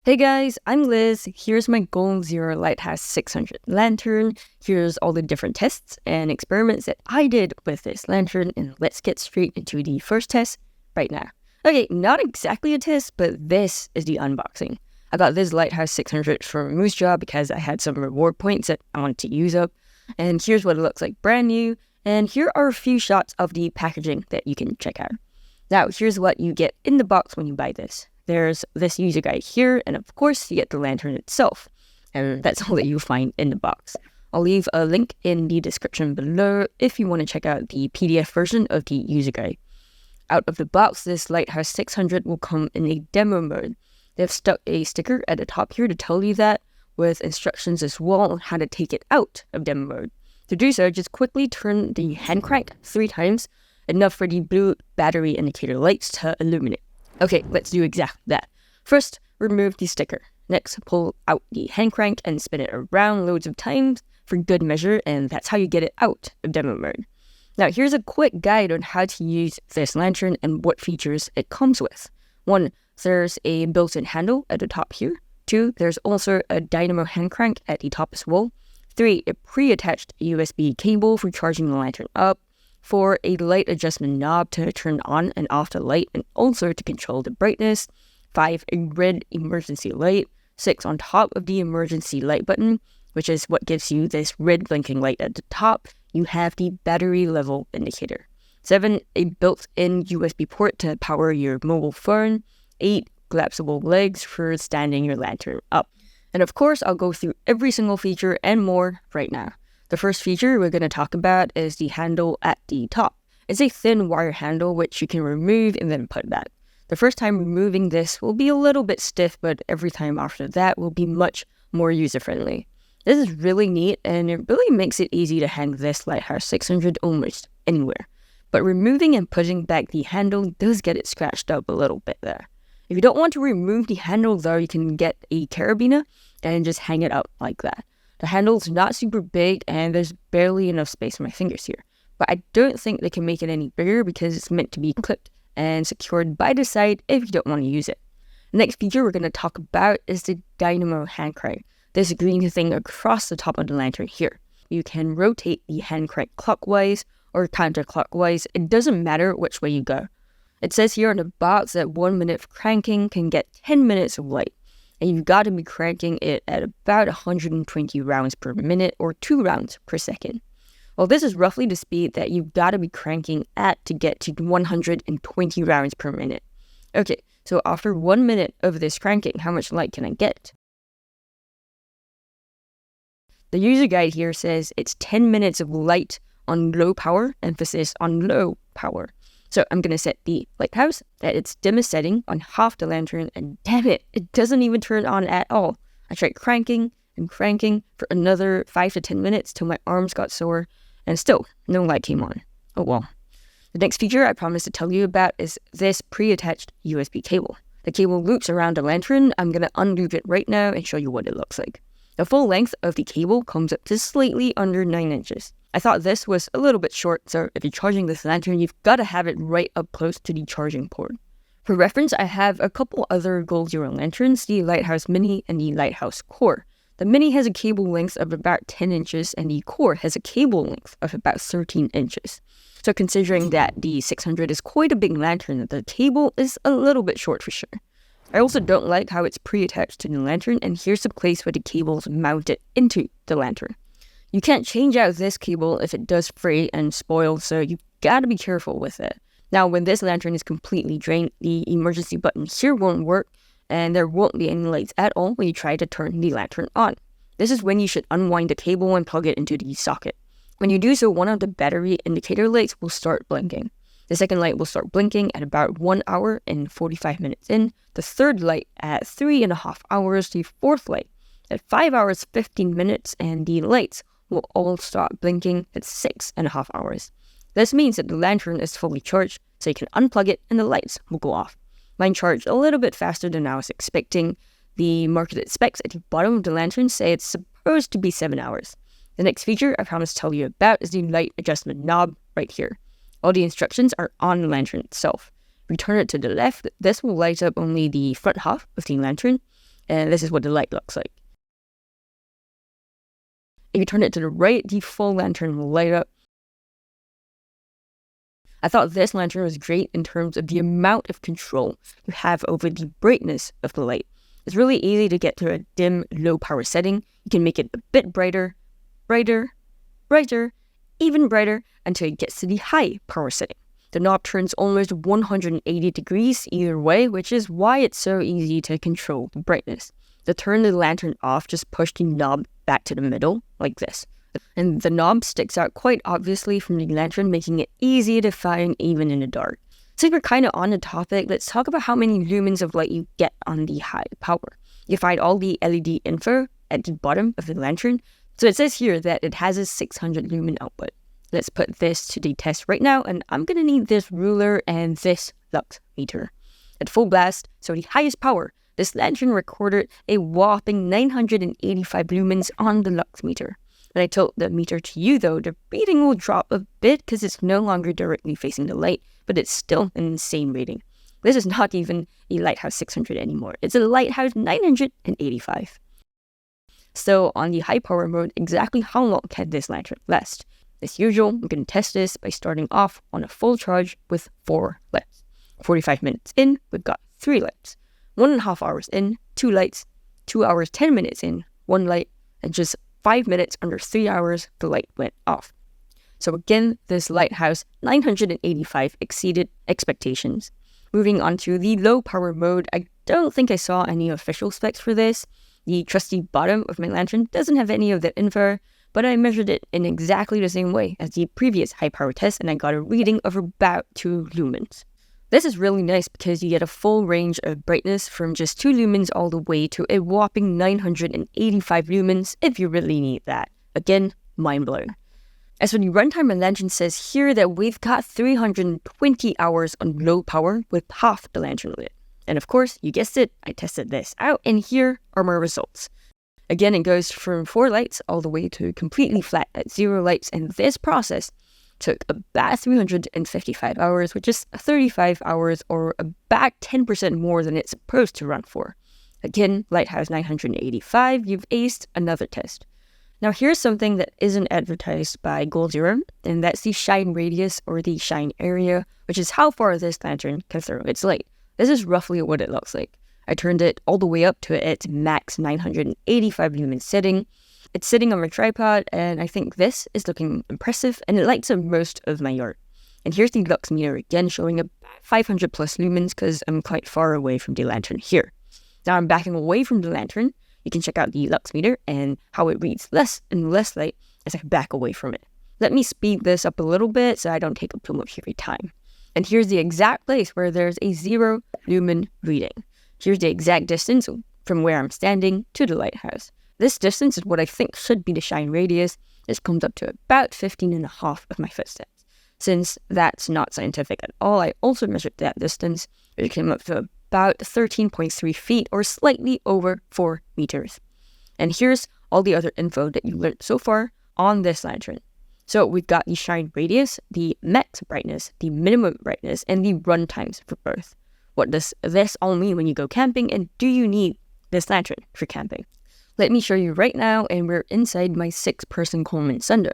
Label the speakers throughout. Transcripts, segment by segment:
Speaker 1: Hey guys, I'm Liz. Here's my Goal Zero Lighthouse 600 lantern. Here's all the different tests and experiments that I did with this lantern, and let's get straight into the first test right now. Okay, not exactly a test, but this is the unboxing. I got this Lighthouse 600 from Moose Jaw because I had some reward points that I wanted to use up, and here's what it looks like brand new, and here are a few shots of the packaging that you can check out. Now, here's what you get in the box when you buy this. There's this user guide here, and of course, you get the lantern itself. And that's all that you'll find in the box. I'll leave a link in the description below if you want to check out the PDF version of the user guide. Out of the box, this Lighthouse 600 will come in a demo mode. They've stuck a sticker at the top here to tell you that, with instructions as well on how to take it out of demo mode. To do so, just quickly turn the hand crank 3 times, enough for the blue battery indicator lights to illuminate. Okay, let's do exactly that. First, remove the sticker. Next, pull out the hand crank and spin it around loads of times for good measure, and that's how you get it out of demo mode. Now, here's a quick guide on how to use this lantern and what features it comes with. 1, there's a built-in handle at the top here. 2, there's also a dynamo hand crank at the top as well. 3, a pre-attached USB cable for charging the lantern up. 4, a light adjustment knob to turn on and off the light and also to control the brightness. 5, a red emergency light. 6, on top of the emergency light button, which is what gives you this red blinking light at the top, you have the battery level indicator. 7, a built-in USB port to power your mobile phone. 8, collapsible legs for standing your lantern up. And of course, I'll go through every single feature and more right now. The first feature we're going to talk about is the handle at the top. It's a thin wire handle which you can remove and then put back. The first time removing this will be a little bit stiff, but every time after that will be much more user-friendly. This is really neat, and it really makes it easy to hang this Lighthouse 600 almost anywhere. But removing and putting back the handle does get it scratched up a little bit there. If you don't want to remove the handle though, you can get a carabiner and just hang it up like that. The handle's not super big, and there's barely enough space for my fingers here. But I don't think they can make it any bigger because it's meant to be clipped and secured by the side if you don't want to use it. The next feature we're going to talk about is the dynamo hand crank. This green thing across the top of the lantern here. You can rotate the hand crank clockwise or counterclockwise. It doesn't matter which way you go. It says here on the box that 1 minute of cranking can get 10 minutes of light. And you've got to be cranking it at about 120 rounds per minute or 2 rounds per second. Well, this is roughly the speed that you've got to be cranking at to get to 120 rounds per minute. Okay, so after 1 minute of this cranking, how much light can I get? The user guide here says it's 10 minutes of light on low power, emphasis on low power. So I'm going to set the lighthouse at its dimmest setting on half the lantern, and damn it, it doesn't even turn on at all. I tried cranking and cranking for another 5 to 10 minutes till my arms got sore, and still, no light came on. Oh well. The next feature I promised to tell you about is this pre-attached USB cable. The cable loops around the lantern. I'm going to unloop it right now and show you what it looks like. The full length of the cable comes up to slightly under 9 inches. I thought this was a little bit short, so if you're charging this lantern, you've got to have it right up close to the charging port. For reference, I have a couple other Goal Zero lanterns, the Lighthouse Mini and the Lighthouse Core. The Mini has a cable length of about 10 inches, and the Core has a cable length of about 13 inches. So considering that the 600 is quite a big lantern, the cable is a little bit short for sure. I also don't like how it's pre-attached to the lantern, and here's the place where the cable's mounted into the lantern. You can't change out this cable if it does fray and spoil, so you've got to be careful with it. Now, when this lantern is completely drained, the emergency button here won't work, and there won't be any lights at all when you try to turn the lantern on. This is when you should unwind the cable and plug it into the socket. When you do so, one of the battery indicator lights will start blinking. The second light will start blinking at about 1 hour and 45 minutes in, the third light at 3.5 hours, the fourth light at 5 hours 15 minutes, and the lights will all start blinking at 6.5 hours. This means that the lantern is fully charged, so you can unplug it and the lights will go off. Mine charged a little bit faster than I was expecting. The marketed specs at the bottom of the lantern say it's supposed to be 7 hours. The next feature I promised to tell you about is the light adjustment knob right here. All the instructions are on the lantern itself. If you turn it to the left, this will light up only the front half of the lantern, And this is what the light looks like. If you turn it to the right, the full lantern will light up. I thought this lantern was great in terms of the amount of control you have over the brightness of the light. It's really easy to get to a dim, low power setting. You can make it a bit brighter, brighter, brighter, even brighter until it gets to the high power setting. The knob turns almost 180 degrees either way, which is why it's so easy to control the brightness. To turn the lantern off, just push the knob back to the middle, like this. And the knob sticks out quite obviously from the lantern, making it easy to find even in the dark. Since we're kind of on the topic, let's talk about how many lumens of light you get on the high power. You find all the LED info at the bottom of the lantern. So it says here that it has a 600 lumen output. Let's put this to the test right now, and I'm going to need this ruler and this lux meter. At full blast, so the highest power, this lantern recorded a whopping 985 lumens on the lux meter. When I tilt the meter to you though, the reading will drop a bit because it's no longer directly facing the light, but it's still an insane reading. This is not even a Lighthouse 600 anymore. It's a Lighthouse 985. So on the high power mode, exactly how long can this lantern last? As usual, I'm going to test this by starting off on a full charge with 4 lights. 45 minutes in, we've got 3 lights. 1.5 hours in, 2 lights. 2 hours, 10 minutes in, 1 light. And just 5 minutes under 3 hours, the light went off. So again, this Lighthouse 985 exceeded expectations. Moving on to the low power mode, I don't think I saw any official specs for this. The trusty bottom of my lantern doesn't have any of that info, but I measured it in exactly the same way as the previous high power test, and I got a reading of about 2 lumens. This is really nice because you get a full range of brightness from just 2 lumens all the way to a whopping 985 lumens if you really need that. Again, mind blown. As for the runtime, my lantern says here that we've got 320 hours on low power with half the lantern lit. And of course, you guessed it, I tested this out, and here are my results. Again, it goes from 4 lights all the way to completely flat at 0 lights, and this process took about 355 hours, which is 35 hours or about 10% more than it's supposed to run for. Again, Lighthouse 985, you've aced another test. Now here's something that isn't advertised by Goal Zero, and that's the shine radius or the shine area, which is how far this lantern can throw its light. This is roughly what it looks like. I turned it all the way up to its max 985 lumen setting. It's sitting on my tripod, and I think this is looking impressive, and it lights up most of my yard. And here's the lux meter again, showing about 500 plus lumens because I'm quite far away from the lantern here. Now I'm backing away from the lantern. You can check out the lux meter and how it reads less and less light as I back away from it. Let me speed this up a little bit so I don't take up too much of your time. And here's the exact place where there's a 0 lumen reading. Here's the exact distance from where I'm standing to the lighthouse. This distance is what I think should be the shine radius. This comes up to about 15.5 of my footsteps. Since that's not scientific at all, I also measured that distance, which came up to about 13.3 feet or slightly over 4 meters. And here's all the other info that you learned so far on this lantern. So we've got the shine radius, the max brightness, the minimum brightness, and the run times for both. What does this all mean when you go camping, and do you need this lantern for camping? Let me show you right now, and we're inside my 6-person Coleman Sunder.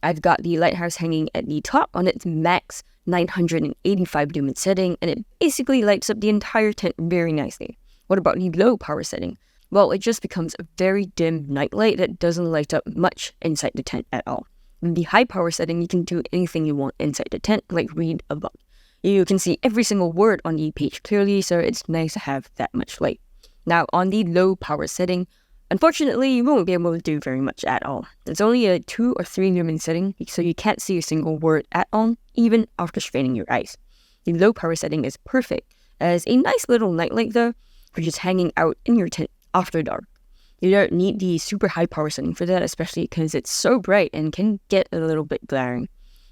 Speaker 1: I've got the lighthouse hanging at the top on its max 985 lumen setting, and it basically lights up the entire tent very nicely. What about the low power setting? Well, it just becomes a very dim nightlight that doesn't light up much inside the tent at all. In the high power setting, you can do anything you want inside the tent, like read a book. You can see every single word on the page clearly, so it's nice to have that much light. Now, on the low power setting, unfortunately, you won't be able to do very much at all. It's only a 2 or 3 lumen setting, so you can't see a single word at all, even after straining your eyes. The low power setting is perfect as a nice little nightlight though, for just hanging out in your tent after dark. You don't need the super high power setting for that, especially because it's so bright and can get a little bit glaring.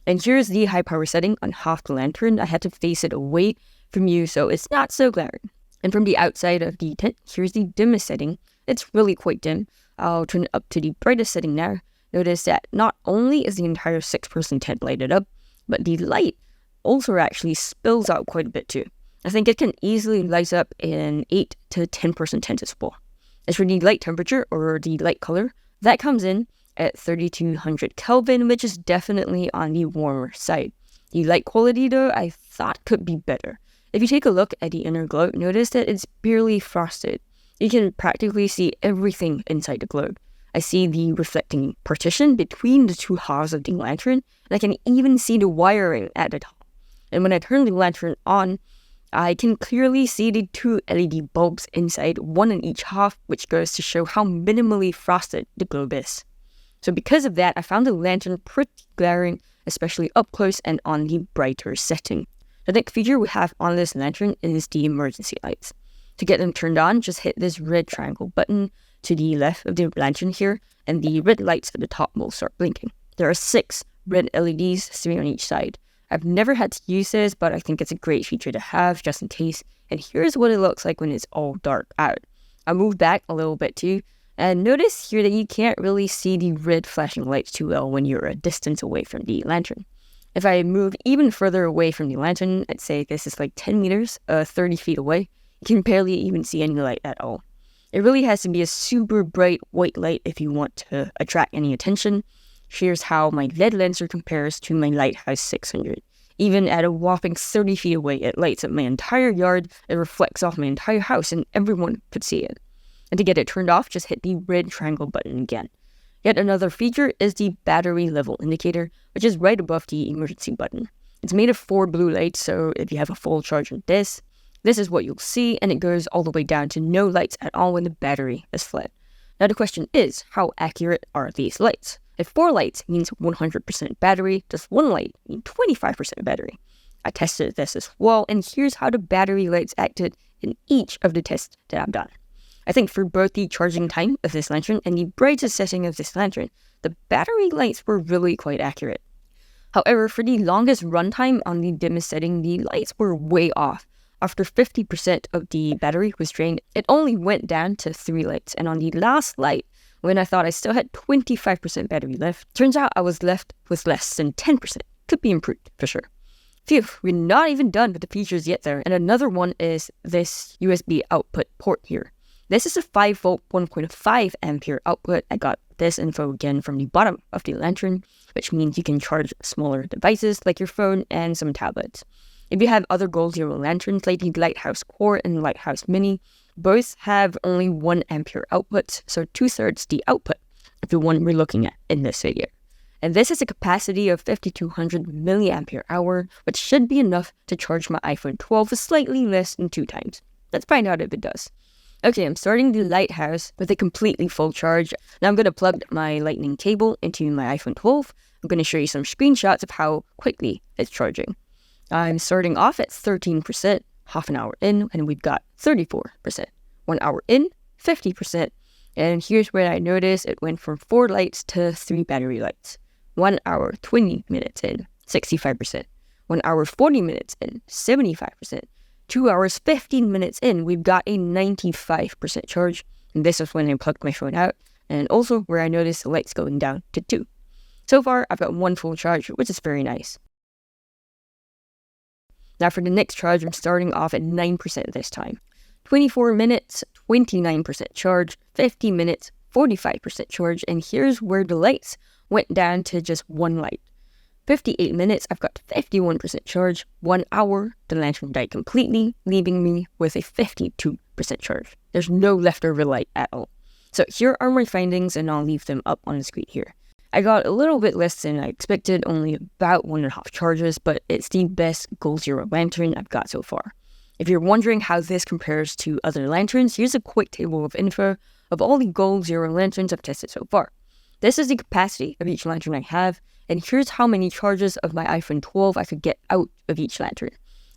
Speaker 1: And here's the high power setting on half the lantern. I had to face it away from you so it's not so glaring. And from the outside of the tent, here's the dimmest setting. It's really quite dim. I'll turn it up to the brightest setting now. Notice that not only is the entire 6-person tent lighted up, but the light also actually spills out quite a bit too. I think it can easily light up an 8 to 10-person tent as well. As for the light temperature or the light color, that comes in at 3200 Kelvin, which is definitely on the warmer side. The light quality though, I thought could be better. If you take a look at the inner globe, notice that it's barely frosted. You can practically see everything inside the globe. I see the reflecting partition between the two halves of the lantern, and I can even see the wiring at the top. And when I turn the lantern on, I can clearly see the two LED bulbs inside, one in each half, which goes to show how minimally frosted the globe is. So because of that, I found the lantern pretty glaring, especially up close and on the brighter setting. The next feature we have on this lantern is the emergency lights. To get them turned on, just hit this red triangle button to the left of the lantern here, and the red lights at the top will start blinking. There are 6 red LEDs, 3 on each side. I've never had to use this, but I think it's a great feature to have just in case. And here's what it looks like when it's all dark out. I'll move back a little bit too, and notice here that you can't really see the red flashing lights too well when you're a distance away from the lantern. If I move even further away from the lantern, I'd say this is like 10 meters, 30 feet away, you can barely even see any light at all. It really has to be a super bright white light if you want to attract any attention. Here's how my LED lancer compares to my Lighthouse 600. Even at a whopping 30 feet away, it lights up my entire yard, it reflects off my entire house, and everyone could see it. And to get it turned off, just hit the red triangle button again. Yet another feature is the battery level indicator, which is right above the emergency button. It's made of 4 blue lights, so if you have a full charge on this is what you'll see, and it goes all the way down to no lights at all when the battery is flat. Now the question is, how accurate are these lights? If 4 lights means 100% battery, does 1 light mean 25% battery? I tested this as well, and here's how the battery lights acted in each of the tests that I've done. I think for both the charging time of this lantern and the brightest setting of this lantern, the battery lights were really quite accurate. However, for the longest runtime on the dimmest setting, the lights were way off. After 50% of the battery was drained, it only went down to 3 lights, and on the last light, when I thought I still had 25% battery left, turns out I was left with less than 10%. Could be improved, for sure. Phew, we're not even done with the features yet there, and another one is this USB output port here. This is a 5V 1.5 ampere output. I got this info again from the bottom of the lantern, which means you can charge smaller devices like your phone and some tablets. If you have other Goal Zero lanterns like the Lighthouse Core and Lighthouse Mini, both have only 1 ampere output, so 2/3 the output of the one we're looking at in this video. And this has a capacity of 5200 milliampere hour, which should be enough to charge my iPhone 12 slightly less than 2 times. Let's find out if it does. Okay, I'm starting the Lighthouse with a completely full charge. Now I'm going to plug my lightning cable into my iPhone 12. I'm going to show you some screenshots of how quickly it's charging. I'm starting off at 13%, half an hour in, and we've got 34%. 1 hour in, 50%. And here's where I noticed it went from 4 lights to 3 battery lights. 1 hour, 20 minutes in, 65%. 1 hour, 40 minutes in, 75%. 2 hours, 15 minutes in, we've got a 95% charge. And this is when I plugged my phone out, and also where I noticed the lights going down to 2. So far, I've got 1 full charge, which is very nice. Now for the next charge, I'm starting off at 9% this time. 24 minutes, 29% charge, 50 minutes, 45% charge, and here's where the lights went down to just 1 light. 58 minutes, I've got 51% charge. 1 hour, the lantern died completely, leaving me with a 52% charge. There's no leftover light at all. So here are my findings, and I'll leave them up on the screen here. I got a little bit less than I expected, only about 1.5 charges, but it's the best Goal Zero lantern I've got so far. If you're wondering how this compares to other lanterns, here's a quick table of info of all the Goal Zero lanterns I've tested so far. This is the capacity of each lantern I have, and here's how many charges of my iPhone 12 I could get out of each lantern.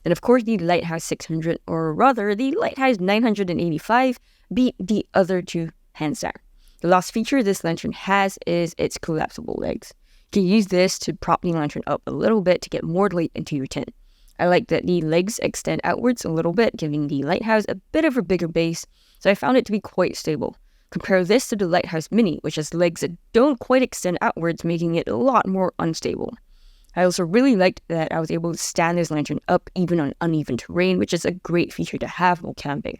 Speaker 1: And of course, the Lighthouse 600, or rather the Lighthouse 985, beat the other 2 hands down. The last feature this lantern has is its collapsible legs. You can use this to prop the lantern up a little bit to get more light into your tent. I like that the legs extend outwards a little bit, giving the Lighthouse a bit of a bigger base, so I found it to be quite stable. Compare this to the Lighthouse Mini, which has legs that don't quite extend outwards, making it a lot more unstable. I also really liked that I was able to stand this lantern up even on uneven terrain, which is a great feature to have while camping.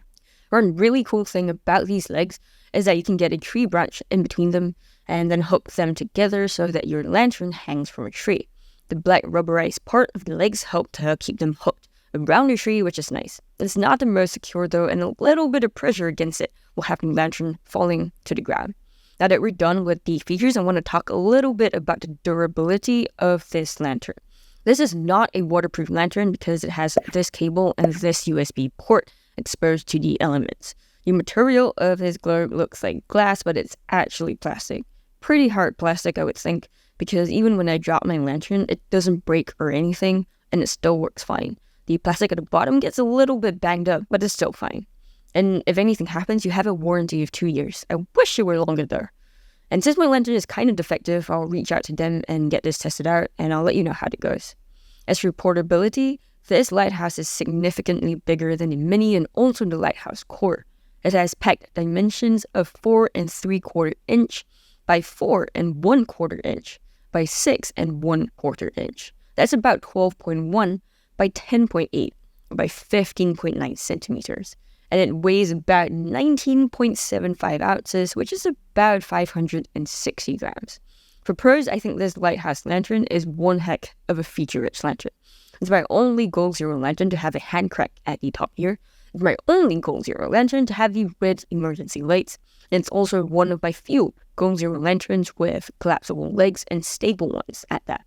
Speaker 1: One really cool thing about these legs is that you can get a tree branch in between them and then hook them together so that your lantern hangs from a tree. The black rubberized part of the legs help to keep them hooked around the tree, which is nice. It's not the most secure though, and a little bit of pressure against it will have the lantern falling to the ground. Now that we're done with the features, I want to talk a little bit about the durability of this lantern. This is not a waterproof lantern because it has this cable and this USB port exposed to the elements. The material of this globe looks like glass, but it's actually plastic. Pretty hard plastic, I would think, because even when I drop my lantern, it doesn't break or anything, and it still works fine. The plastic at the bottom gets a little bit banged up, but it's still fine. And if anything happens, you have a warranty of 2 years. I wish it were longer though. And since my lantern is kind of defective, I'll reach out to them and get this tested out, and I'll let you know how it goes. As for portability, this lighthouse is significantly bigger than the Mini and also the lighthouse core. It has packed dimensions of 4 3/4 inch by 4 1/4 inch by 6 1/4 inch. That's about 12.1 by 10.8 by 15.9 centimeters. And it weighs about 19.75 ounces, which is about 560 grams. For pros, I think this lighthouse lantern is one heck of a feature-rich lantern. It's my only Goal Zero lantern to have a hand crank at the top here. It's my only Goal Zero lantern to have the red emergency lights. And it's also one of my few Goal Zero lanterns with collapsible legs and stable ones at that.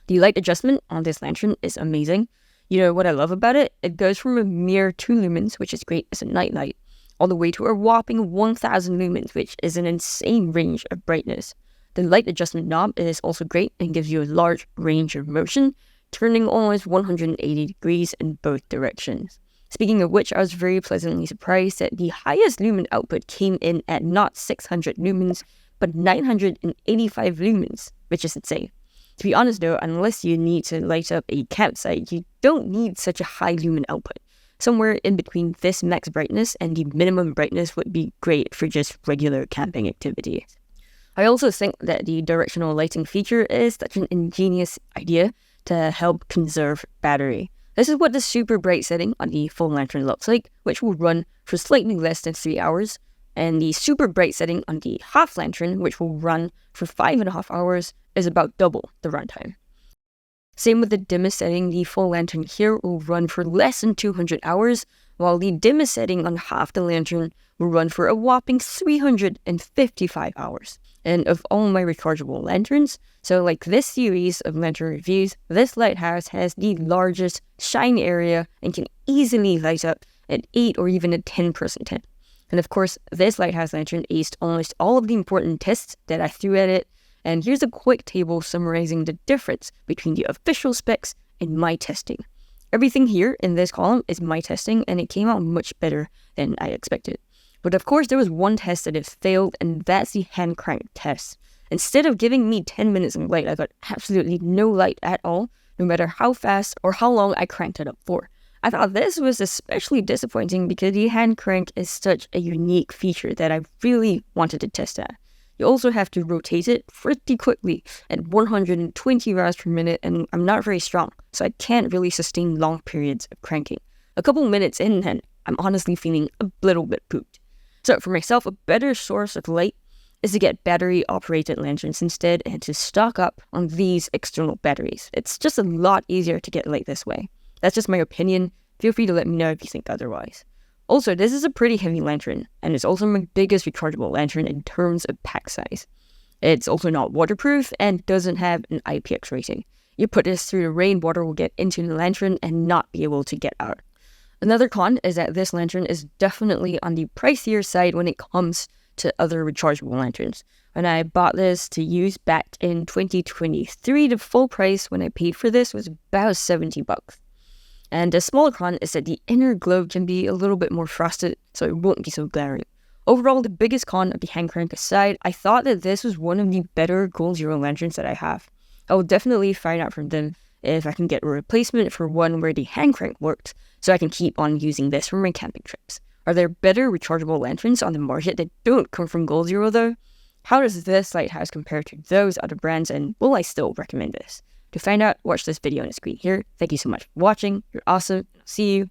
Speaker 1: The light adjustment on this lantern is amazing. You know what I love about it? It goes from a mere 2 lumens, which is great as a night light, all the way to a whopping 1000 lumens, which is an insane range of brightness. The light adjustment knob is also great and gives you a large range of motion, turning almost 180 degrees in both directions. Speaking of which, I was very pleasantly surprised that the highest lumen output came in at not 600 lumens, but 985 lumens, which is insane. To be honest though, unless you need to light up a campsite, you don't need such a high lumen output. Somewhere in between this max brightness and the minimum brightness would be great for just regular camping activities. I also think that the directional lighting feature is such an ingenious idea to help conserve battery. This is what the super bright setting on the full lantern looks like, which will run for slightly less than 3 hours, and the super bright setting on the half lantern, which will run for 5.5 hours, is about double the runtime. Same with the dimmest setting, the full lantern here will run for less than 200 hours, while the dimmest setting on half the lantern will run for a whopping 355 hours. And of all my rechargeable lanterns, so like this series of lantern reviews, this lighthouse has the largest shine area and can easily light up at 8 or even a 10% tent. And of course, this lighthouse lantern aced almost all of the important tests that I threw at it, and here's a quick table summarizing the difference between the official specs and my testing. Everything here in this column is my testing, and it came out much better than I expected. But of course, there was one test that has failed, and that's the hand crank test. Instead of giving me 10 minutes of light, I got absolutely no light at all, no matter how fast or how long I cranked it up for. I thought this was especially disappointing because the hand crank is such a unique feature that I really wanted to test out. You also have to rotate it pretty quickly at 120 rounds per minute, and I'm not very strong, so I can't really sustain long periods of cranking. A couple minutes in, and I'm honestly feeling a little bit pooped. So for myself, a better source of light is to get battery-operated lanterns instead and to stock up on these external batteries. It's just a lot easier to get light this way. That's just my opinion. Feel free to let me know if you think otherwise. Also, this is a pretty heavy lantern, and it's also my biggest rechargeable lantern in terms of pack size. It's also not waterproof and doesn't have an IPX rating. You put this through the rain, water will get into the lantern and not be able to get out. Another con is that this lantern is definitely on the pricier side when it comes to other rechargeable lanterns. When I bought this to use back in 2023, the full price when I paid for this was about $70. And a smaller con is that the inner globe can be a little bit more frosted, so it won't be so glaring. Overall, the biggest con of the hand crank aside, I thought that this was one of the better Goal Zero lanterns that I have. I will definitely find out from them if I can get a replacement for one where the hand crank worked, so I can keep on using this for my camping trips. Are there better rechargeable lanterns on the market that don't come from Goal Zero though? How does this lighthouse compare to those other brands, and will I still recommend this? To find out, watch this video on the screen here. Thank you so much for watching. You're awesome. See you